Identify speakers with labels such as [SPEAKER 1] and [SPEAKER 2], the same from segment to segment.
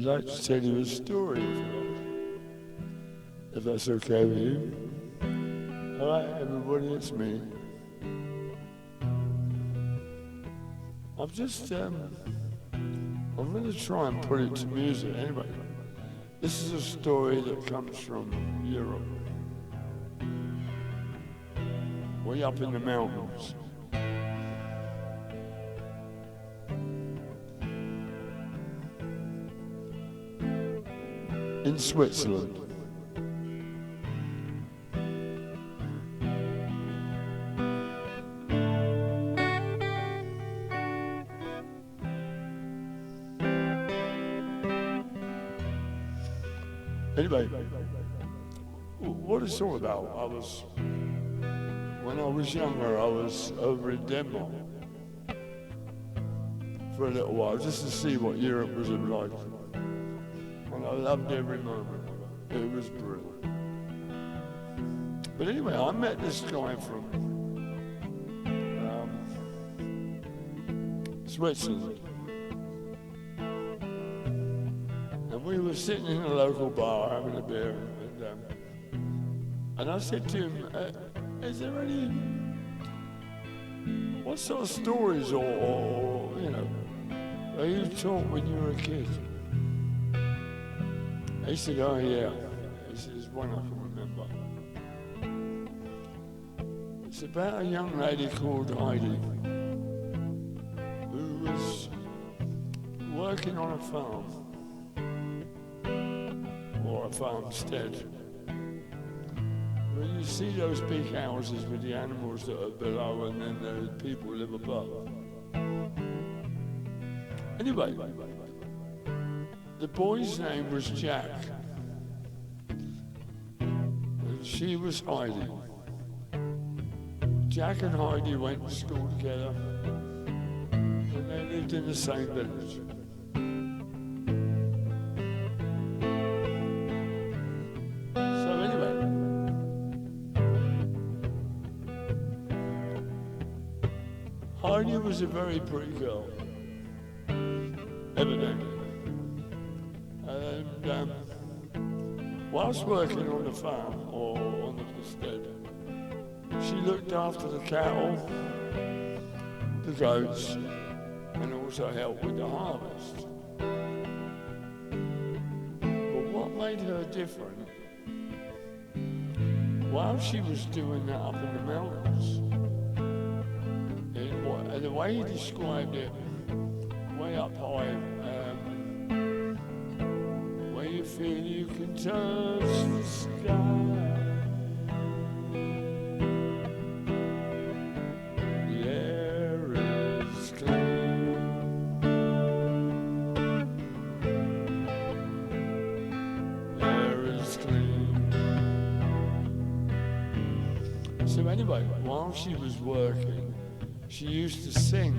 [SPEAKER 1] I'd like to tell you a story, if that's okay with you. All right, everybody, it's me. I'm going to try and put it to music anyway. This is a story that comes from Europe, way up in the mountains. In Switzerland. Anyway, what it's all about, when I was younger, I was over in Denmark for a little while, just to see what Europe was like. And I loved every moment. It was brilliant. But anyway, I met this guy from Switzerland. And we were sitting in a local bar having a beer, and I said to him, is there any, what sort of stories or are you taught when you were a kid? He said, oh yeah. He said, there's one I can remember. It's about a young lady called Heidi who was working on a farm, or a farmstead. Well, you see those big houses with the animals that are below and then the people live above. Anyway, the boy's name was Jack, and she was Heidi. Jack and Heidi went to school together, and they lived in the same village. So anyway, Heidi was a very pretty girl, evidently. And whilst working on the farm or on the stead, she looked after the cattle, the goats, and also helped with the harvest. But what made her different, while she was doing that up in the mountains, the way he described it, way up high, where you feel you can touch the sky. The air is clean. The air is clean. So anyway, while she was working, she used to sing.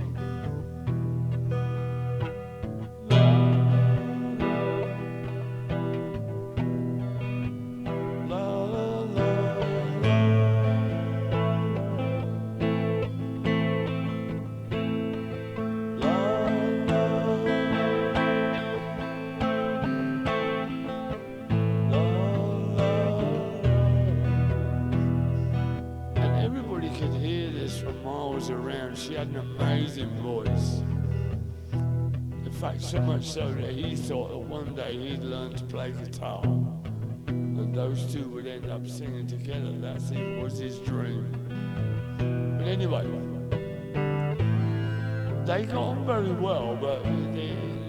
[SPEAKER 1] She had an amazing voice. In fact, so much so that he thought that one day he'd learn to play guitar, and those two would end up singing together. That was his dream. But anyway, they got on very well, but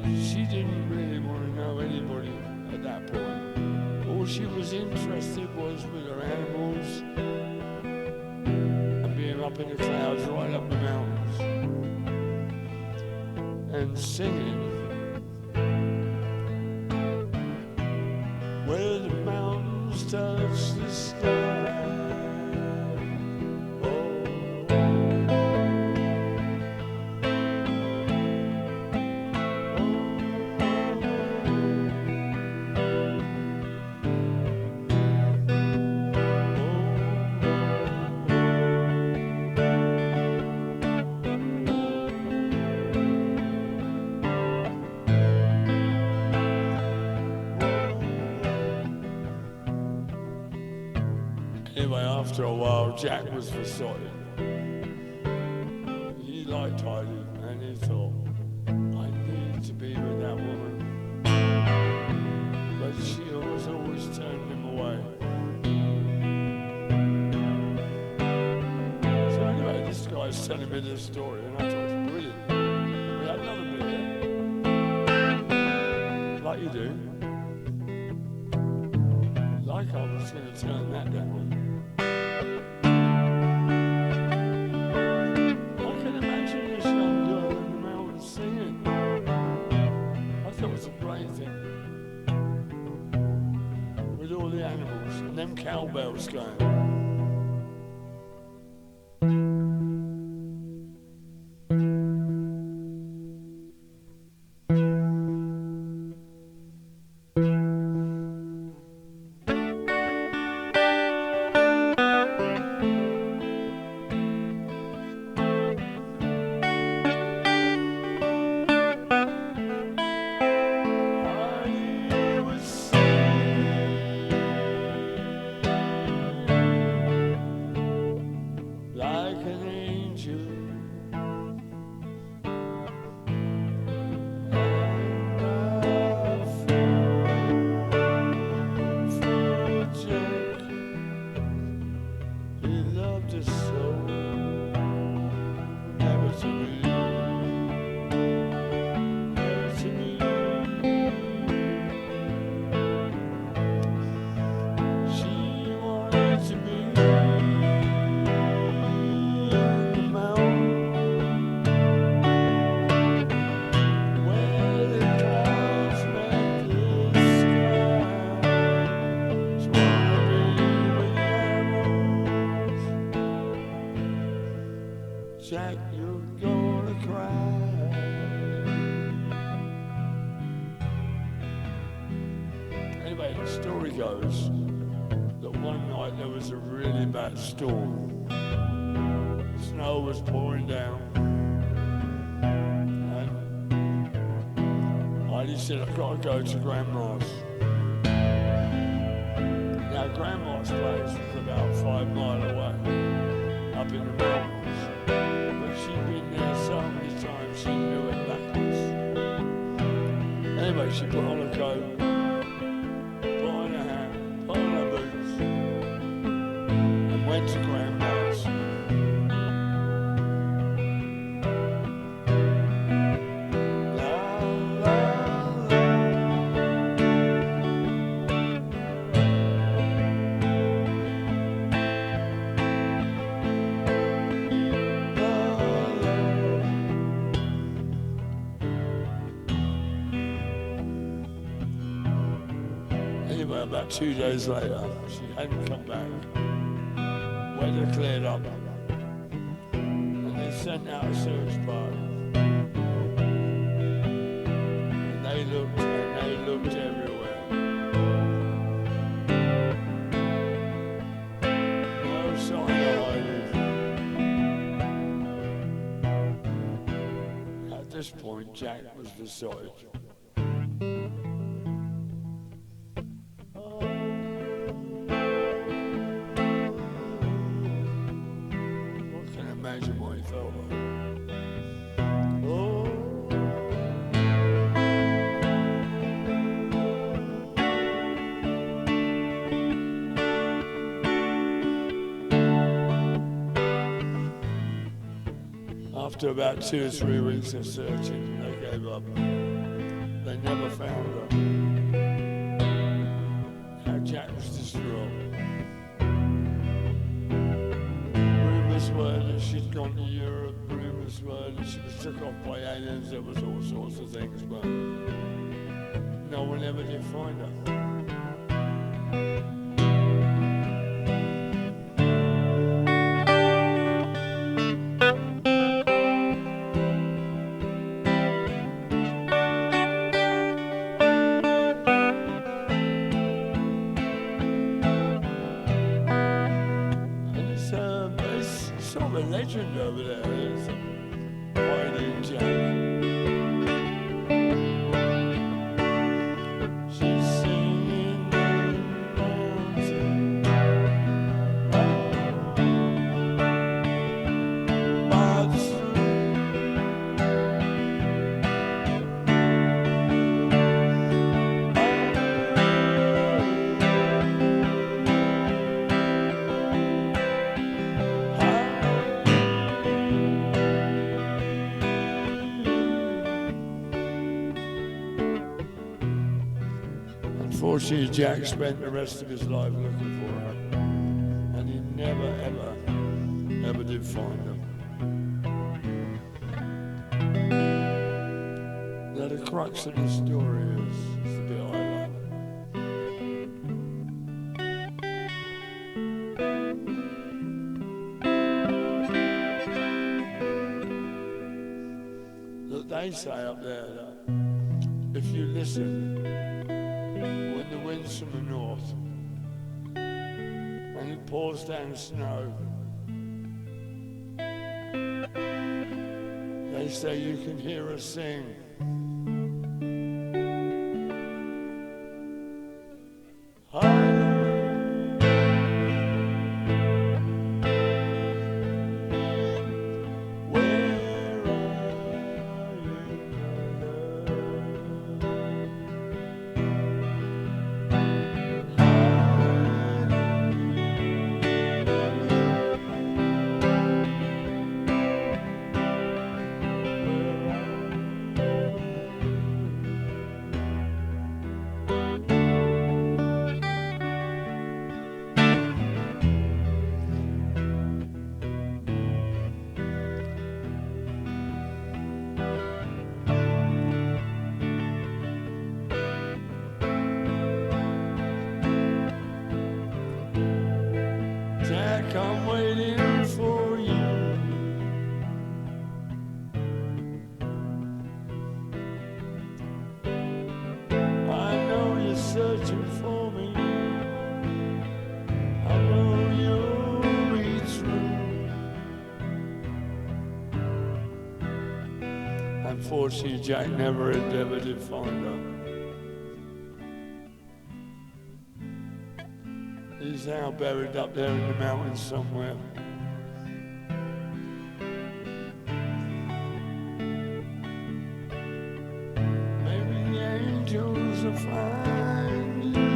[SPEAKER 1] she didn't really want to know anybody at that point. All she was interested was with her animals, up in the clouds, right up the mountains, and singing. Where the mountains touch the sky. after a while, Jack was besotted. He liked Heidi, and he thought, I need to be with that woman. But she was always turning him away. So anyway, this guy's telling me this story, and I thought it was brilliant. We had another beer, like you do. Like I was going to turn that down. I can imagine this young girl in the mountains singing. I thought it was a great thing. With all the animals and them cowbells going. Jack, you're gonna cry. Anyway, the story goes that one night there was a really bad storm. Snow was pouring down. And Heidi said, I've got to go to Grandma's. Now, Grandma's place was about 5 miles away, up in the mountains. She'd been there so many times she knew it backwards. Anyway, she put on a coat, put on a hat, put on her boots, and went to Grandma's. Anyway, about 2 days later, she hadn't come back. Weather cleared up, and they sent out a search party. And they looked everywhere. No sign of Heidi. At this point, Jack was besotted. Imagine what he felt like. Oh. After about 2 or 3 weeks of searching, they gave up. They never found her. Now Jack was distraught. Rumors were that she'd gone to Europe. Rumors were that she was took off by aliens. There was all sorts of things, but no one ever did find her. Sort of a legend over there, is Heidi and Jack. She's singing in the Unfortunately, Jack spent the rest of his life looking for her, and he never, ever did find her. Now the crux of the story is the bit I love. Look, they say up there that if you listen when the wind's from the north and it pours down snow, they say you can hear us sing. Jack, I'm waiting for you. I know you're searching for me. I know you'll be true. Unfortunately, Jack never did find her. He's now buried up there in the mountains somewhere. Maybe the angels will find you.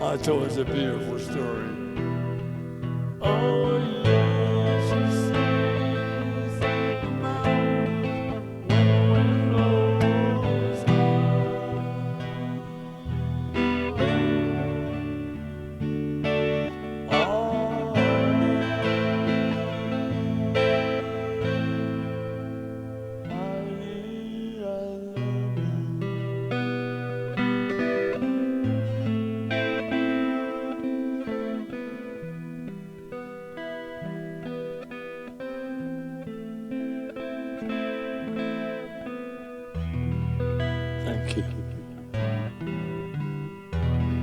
[SPEAKER 1] I thought it was a beautiful story. Oh, yes, you see. Thank you.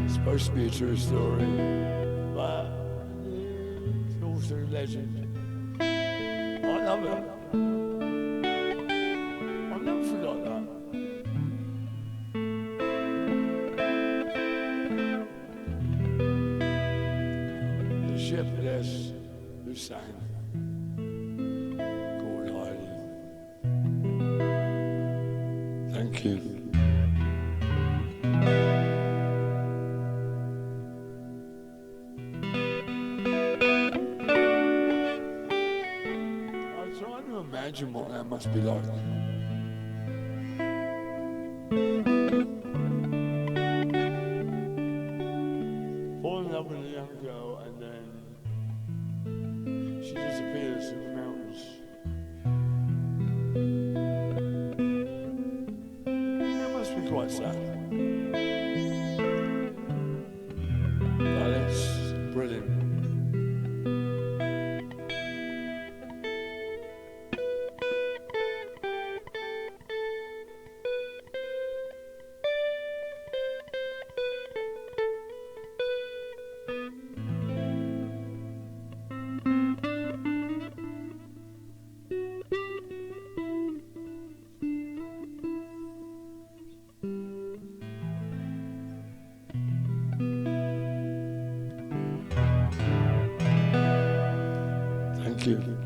[SPEAKER 1] It's supposed to be a true story, but it's also a legend. I love it. I'll never forget that. The shepherdess who sang called Heidi. Thank you. I'm trying to imagine what that must be like. Fall in love with a young girl and then she disappears in the mountains. That must be quite sad. But it's brilliant. Thank you.